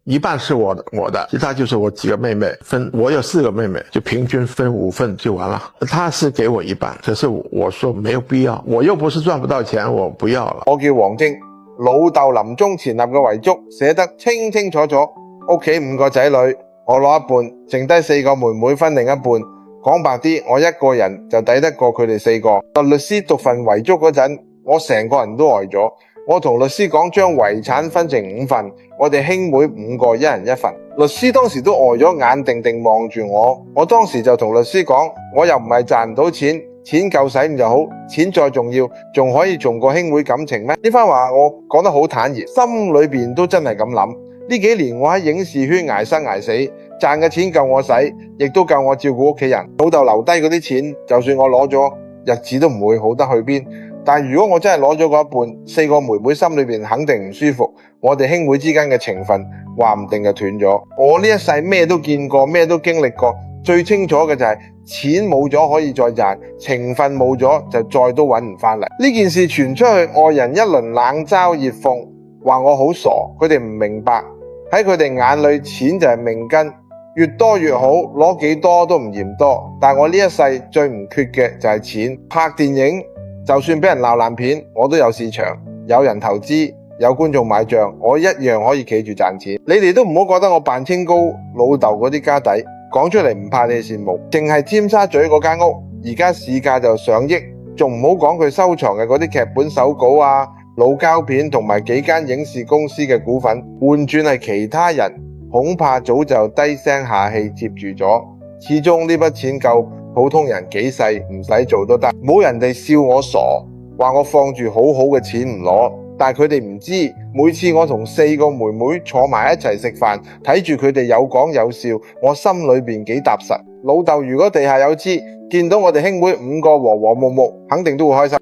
一半是我的，其他就是我几个妹妹分，我有4个妹妹，就平均分5份就完了。他是给我一半，可是我说没有必要，我又不是赚不到錢，我不要了。我叫黃晶，老豆臨終前立嘅遺囑寫得清清楚楚，屋企5個仔女，我攞一半，剩低4個妹妹分另一半。講白啲，我一個人就抵得過佢哋4個。律師讀份遺囑嗰陣，我成個人都呆咗。我同律師講將遺產分成5份，我哋兄妹5個一人1份。律師當時都呆咗，眼定定望住我。我當時就同律師講，我又唔係賺唔到錢，錢夠使唔就好，錢再重要，仲可以重過兄妹感情咩？呢番話我講得好坦然，心裏邊都真係咁諗。呢幾年我喺影視圈捱生捱死，賺嘅錢夠我使，亦都夠我照顧屋企人。老豆留低嗰啲錢，就算我攞咗，日子都唔會好得去邊。但如果我真係攞咗嗰一半，4個妹妹心裏邊肯定唔舒服，我哋兄妹之間嘅情分話唔定就斷咗。我呢一世咩都見過，咩都經歷過，最清楚嘅就係錢冇咗可以再賺，情分冇咗就再都揾唔返嚟。呢件事傳出去，外人一輪冷嘲熱諷，話我好傻，佢哋唔明白，喺佢哋眼裏錢就係命根，越多越好，攞幾多都唔嫌多。但我呢一世最唔缺嘅就係錢。拍電影就算俾人鬧爛片，我都有市場，有人投資，有觀眾買賬，我一樣可以企住賺錢。你哋都唔好覺得我扮清高老豆嗰啲家底，講出嚟唔怕你哋羨慕。淨係尖沙咀嗰間屋，而家市價就上億，仲唔好講佢收藏嘅嗰啲劇本手稿啊、老膠片同埋幾間影視公司嘅股份，換轉係其他人，恐怕早就低聲下氣接住咗。始終呢筆錢夠普通人幾世唔使做都得，冇人哋笑我傻，話我放住好好嘅錢唔攞。但係佢哋唔知，每次我同4個妹妹坐埋一齊食飯，睇住佢哋有講有笑，我心裏邊幾踏實。老豆如果地下有知，見到我哋兄妹5個和和睦睦，肯定都會開心。